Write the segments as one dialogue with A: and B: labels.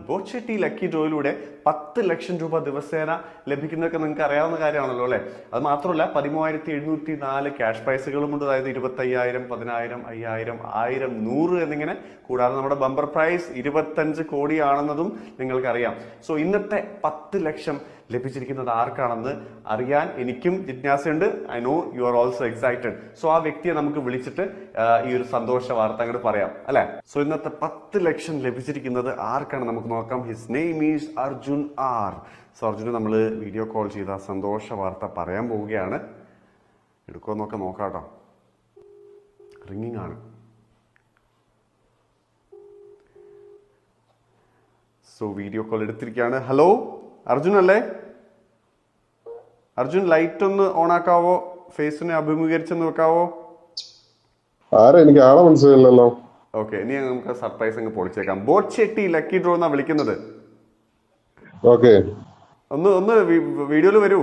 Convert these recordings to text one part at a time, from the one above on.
A: ബോച്ചെട്ടി lucky ഡ്രോയിലൂടെ 10 ലക്ഷം രൂപ ദിവസേന ലഭിക്കുന്നതൊക്കെ നിങ്ങൾക്ക് അറിയാവുന്ന കാര്യമാണല്ലോ അല്ലെ. അത് മാത്രമല്ല 13,704 ക്യാഷ് പ്രൈസുകളുമുണ്ട്. അതായത് 25,000, 10,000, 5,000, 1,000, 100 എന്നിങ്ങനെ. കൂടാതെ നമ്മുടെ ബമ്പർ പ്രൈസ് 25 കോടിയാണെന്നതും നിങ്ങൾക്കറിയാം. സോ ഇന്നത്തെ 10 ലക്ഷം ലഭിച്ചിരിക്കുന്നത് ആർക്കാണെന്ന് അറിയാൻ എനിക്കും ജിജ്ഞാസയുണ്ട്. I know you are also excited. So ആ വ്യക്തിയെ നമുക്ക് വിളിച്ചിട്ട് ഈ ഒരു സന്തോഷ വാർത്ത അങ്ങോട്ട് പറയാം അല്ലെ. സോ ഇന്നത്തെ 10 ലക്ഷം ലഭിച്ചിരിക്കുന്നത് ആർക്കാണ് നമുക്ക് നോക്കാം. His name is Arjun R. So അർജുന് നമ്മൾ വീഡിയോ കോൾ ചെയ്ത സന്തോഷ വാർത്ത പറയാൻ പോവുകയാണ്. എടുക്കുമെന്നൊക്കെ നോക്കാട്ടോ. റിങ്ങിങ് ആണ്. സോ വീഡിയോ കോൾ എടുത്തിരിക്കുകയാണ്. ഹലോ അർജുൻ അല്ലേ? അർജുൻ ലൈറ്റ് ഒന്ന് ഓൺ ആക്കാവോ? ഫേസിനെ അഭിമുഖീകരിച്ചെന്ന് വെക്കാവോ?
B: എനിക്ക് ആളെ മനസ്സിലായില്ലല്ലോ.
A: ഓക്കെ, ഇനി നമുക്ക് സർപ്രൈസ് അങ്ങ് പൊളിച്ചേക്കാം. ബോച്ചെട്ടി ലക്കി ഡ്രോ എന്നാ വിളിക്കുന്നത്.
B: ഓക്കെ,
A: ഒന്ന് വീഡിയോയിൽ വരൂ.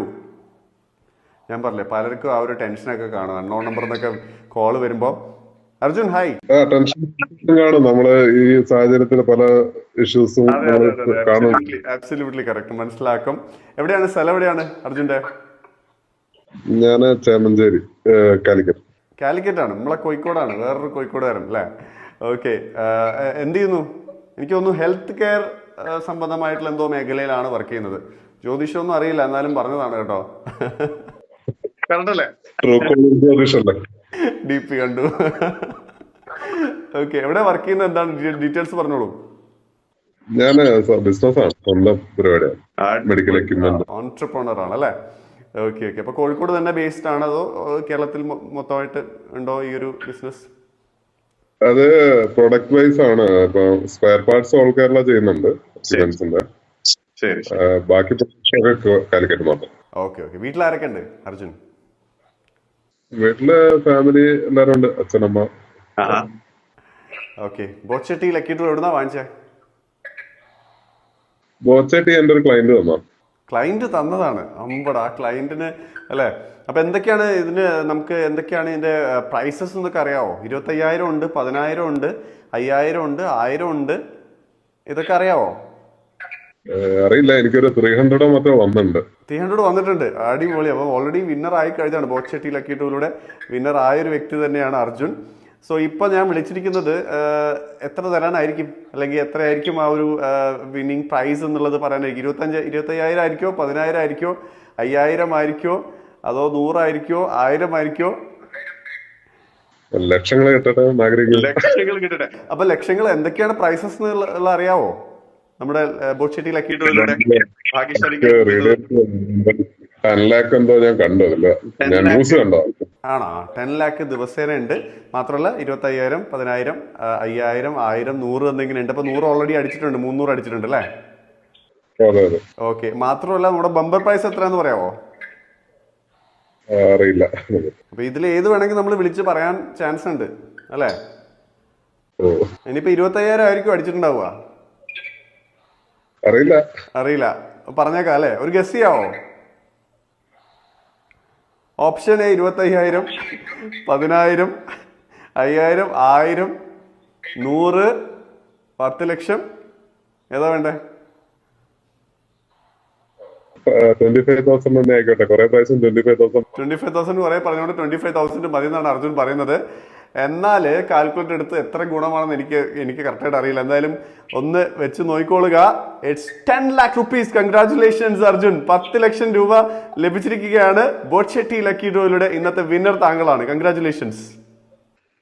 A: ഞാൻ പറഞ്ഞില്ലേ പലർക്കും ആ ഒരു ടെൻഷനൊക്കെ കാണും അൺനോൺ നമ്പർ എന്നൊക്കെ കോള് വരുമ്പോ. അർജുൻ ഹായ്.
B: ടെൻഷൻ കാണും നമ്മള് ഈ സാഹചര്യത്തിൽ പല ഇഷ്യൂസും കാണും.
A: അബ്സല്യൂട്ട്ലി കറക്റ്റ്, മനസ്സിലാക്കും. എവിടെയാണ് സ്ഥലം? എവിടെയാണ് അർജുന്റെ?
B: ഞാന് ചേമഞ്ചേരി, കാലിക്കറ്റ്.
A: കാലിക്കറ്റ് ആണ്, നമ്മളെ കോഴിക്കോടാണ്. വേറൊരു കോഴിക്കോടുകാരൻ അല്ലേ? ഓക്കെ, എന്ത് ചെയ്യുന്നു? എനിക്ക് തോന്നുന്നു ഹെൽത്ത് കെയർ സംബന്ധമായിട്ടുള്ള എന്തോ മേഖലയിലാണ് വർക്ക് ചെയ്യുന്നത്. ജ്യോതിഷമൊന്നും അറിയില്ല, എന്നാലും പറഞ്ഞതാണ് കേട്ടോ. കറണ്ടല്ലേ? DP കണ്ടു. ഓക്കെ, എവിടെ വർക്ക് ചെയ്യുന്നത്? എന്താണ് ഡീറ്റെയിൽസ് പറഞ്ഞോളൂ.
B: ഞാന് ബിസിനസ്സാണ്, സ്വന്തം പരിപാടിയാണ്, മെഡിക്കൽ എക്യുപ്മെന്റ്.
A: ഓൺട്രപ്രണർ ആണ് അല്ലേ? Okay okay. അപ്പൊ കോഴിക്കോട് തന്നെ ബേസ്ഡ് ആണ് അതോ കേരളത്തിൽ മൊത്തമായിട്ട് ഉണ്ടോ ഈ ഒരു ബിസിനസ്?
B: അത് പ്രൊഡക്റ്റ് വൈസ് ആണ്. ഇപ്പൊ സ്പെയർ പാർട്സ് ഓൾ കേരള ചെയ്യുന്നുണ്ട്. ബാക്കി കാലിക്കറ്റ് മാത്രം.
A: Okay okay. വീട്ടിൽ ആരൊക്കെ ഉണ്ട് അർജുൻ?
B: വീട്ടില് ഫാമിലി എല്ലാരും ഉണ്ട്, അച്ഛനമ്മ.
A: ഓക്കെ. ബോച്ചെട്ടി ലക്കി ഡ്രോ എവിടുന്നാ വാങ്ങിച്ചേ?
B: ബോച്ചെട്ടി എന്റെ ഒരു ക്ലയന്റ് തന്നാ.
A: ക്ലയന്റ് തന്നതാണ്. അമ്പടാ, ക്ലയന്റിന് അല്ലേ? അപ്പൊ എന്തൊക്കെയാണ് ഇതിന്, നമുക്ക് എന്തൊക്കെയാണ് ഇതിന്റെ പ്രൈസസ് എന്നൊക്കെ അറിയാവോ? 25,000 ഉണ്ട്, 10,000 ഉണ്ട്, 5,000 ഉണ്ട്, 1,000 ഉണ്ട്. ഇതൊക്കെ അറിയാവോ?
B: അറിയില്ല, എനിക്കൊരു 300 മറ്റോ വന്നിട്ടുണ്ട്.
A: 300 വന്നിട്ടുണ്ട്. അടിപൊളി. അപ്പൊ ഓൾറെഡി വിന്നർ ആയി കഴിഞ്ഞാണ്. ബോച്ചെട്ടി ലക്കി ഡ്രോയിലൂടെ വിന്നർ ആയൊരു വ്യക്തി തന്നെയാണ് അർജുൻ. സോ ഇപ്പൊ ഞാൻ വിളിച്ചിരിക്കുന്നത് എത്ര തരാനായിരിക്കും, അല്ലെങ്കിൽ എത്രയായിരിക്കും ആ ഒരു വിന്നിങ് പ്രൈസ് എന്നുള്ളത് പറയാനായിരിക്കും. 25,000 ആയിരിക്കോ, 10,000 ആയിരിക്കോ, 5,000 ആയിരിക്കോ, അതോ 100 ആയിരിക്കോ, 1,000 ആയിരിക്കോ?
B: ലക്ഷങ്ങൾ കിട്ടട്ടെ.
A: ലക്ഷങ്ങൾ കിട്ടട്ടെ. അപ്പൊ ലക്ഷങ്ങൾ എന്തൊക്കെയാണ് പ്രൈസസ് എന്നുള്ള അറിയാവോ? നമ്മുടെ ബോച്ചെട്ടി ലക്കി ഡ്രോയിലൂടെ
B: 10 ലാക്ക് എന്തോ ഞാൻ കണ്ടതില്ല, ഞാൻ ന്യൂസ് കണ്ടോ.
A: ആണോ? 10 ലാക്ക് ദിവസേന ഉണ്ട്. മാത്രമല്ല 25,000, 10,000, 5,000, 1,000, 100 എന്തെങ്കിലും ഉണ്ട്. അപ്പൊ 100 ഓൾറെഡി അടിച്ചിട്ടുണ്ട്, 300 അടിച്ചിട്ടുണ്ട് അല്ലേ? ഓക്കെ. മാത്രമല്ല നമ്മുടെ ബമ്പർ പ്രൈസ് എത്രയാന്ന് പറയാവോ?
B: അറിയില്ല.
A: അപ്പൊ ഇതിൽ ഏത് വേണമെങ്കിൽ നമ്മൾ വിളിച്ച് പറയാൻ ചാൻസ് ഉണ്ട് അല്ലേ? ഇനിയിപ്പോ 25,000 ആയിരിക്കും അടിച്ചിട്ടുണ്ടാവുക. അറിയില്ല, പറഞ്ഞേക്കാം അല്ലേ? ഒരു ഗസ് ചെയ്യാവോ? ഓപ്ഷൻ എ 25,000, 10,000, 5,000, 1,000, 100, 10 ലക്ഷം. ഏതാ വേണ്ടേ?
B: 25,000 തന്നെ ആയിക്കോട്ടെ. കുറെ പ്രാവശ്യം
A: 25,000 കുറെ പറഞ്ഞുകൊണ്ട് 25,000 മതി എന്നാണ് അർജുൻ പറയുന്നത്. എന്നാല് കാൽക്കുലേറ്റർ എടുത്ത് എത്ര ഗുണമാണെന്ന് എനിക്ക് കറക്റ്റായിട്ട് അറിയില്ല. എന്തായാലും ഒന്ന് വെച്ച് നോക്കിക്കോളുക. It's 10 lakh rupees. Congratulations Arjun. 10 ലക്ഷം രൂപ ലഭിച്ചിരിക്കുകയാണ്. ബോച്ചെട്ടി ലക്കി ഡ്രോയിലൂടെ ഇന്നത്തെ വിന്നർ താങ്കളാണ്. കൺഗ്രാറ്റുലേഷൻസ്.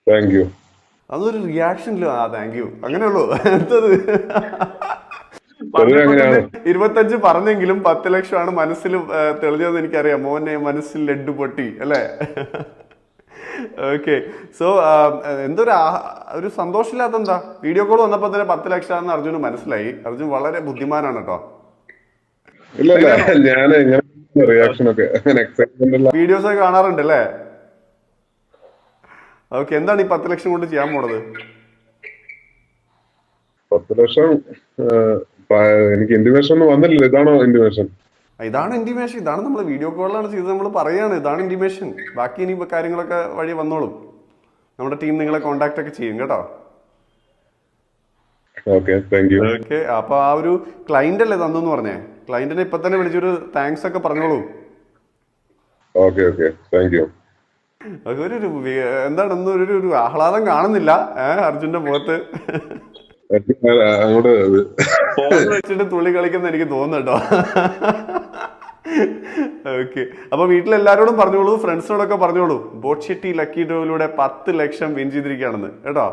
B: Thank you.
A: അതൊരു റിയാക്ഷനിലും താങ്ക് യു അങ്ങനെയുള്ളൂ. എന്തത് 25 പറഞ്ഞെങ്കിലും 10 ലക്ഷമാണ് മനസ്സിൽ തെളിഞ്ഞതെന്ന് എനിക്കറിയാം. മോനെ മനസ്സിൽ ലഡ്ഡു പൊട്ടി അല്ലേ? ഓക്കെ. സോ ഒരു സന്തോഷമില്ലാത്ത എന്താ? വീഡിയോ കോൾ വന്നപ്പോ തന്നെ 10 ലക്ഷമാണെന്ന് അർജുന് മനസ്സിലായി. അർജുൻ വളരെ ബുദ്ധിമാനാണ് കേട്ടോ. വീഡിയോസ് ഒക്കെ കാണാറുണ്ട് അല്ലേ? ഓക്കെ. എന്താണ് ഈ 10 ലക്ഷം കൊണ്ട് ചെയ്യാൻ പോണത്?
B: 10 ലക്ഷം എനിക്ക് ഇന്റിമേഷൻ ഒന്നും വന്നില്ല. ഇതാണോ ഇന്റിമേഷൻ?
A: ഇതാണ് ഇന്റിമേഷൻ. ഇതാണ് നമ്മൾ വീഡിയോ കോളിലാണ് ചെയ്തത്. നമ്മൾ പറയാണ് ഇതാണ് ഇന്റിമേഷൻ. ബാക്കി ഇനി കാര്യങ്ങളൊക്കെ വഴി വന്നോളും. നമ്മുടെ ടീം നിങ്ങളെ കോണ്ടാക്ട് ഒക്കെ ചെയ്യും കേട്ടോ.
B: Okay, thank you.
A: ഓക്കെ, അപ്പൊ ആ ഒരു ക്ലൈന്റ് അല്ലേ തന്നു പറഞ്ഞേ, ക്ലൈന്റിനെ ഇപ്പൊ തന്നെ വിളിച്ചൊരു താങ്ക്സ് ഒക്കെ പറഞ്ഞോളൂ.
B: Okay okay, thank you.
A: എന്താണ് ഒന്നും ഒരു ആഹ്ലാദം കാണുന്നില്ല അർജുന്റെ മുഖത്ത്.
B: അങ്ങോട്ട്
A: ഫോൺ വെച്ചിട്ട് തുള്ളി കളിക്കുന്ന എനിക്ക് തോന്നുന്നുണ്ടോ. ഓക്കെ, അപ്പൊ വീട്ടിലെല്ലാരോടും പറഞ്ഞോളൂ, ഫ്രണ്ട്സിനോടൊക്കെ പറഞ്ഞോളൂ, ബോട്ട് ഷെട്ടി ലക്കി ഡ്രോയിലൂടെ 10 ലക്ഷം വിൻ ചെയ്തിരിക്കുകയാണെന്ന് കേട്ടോ.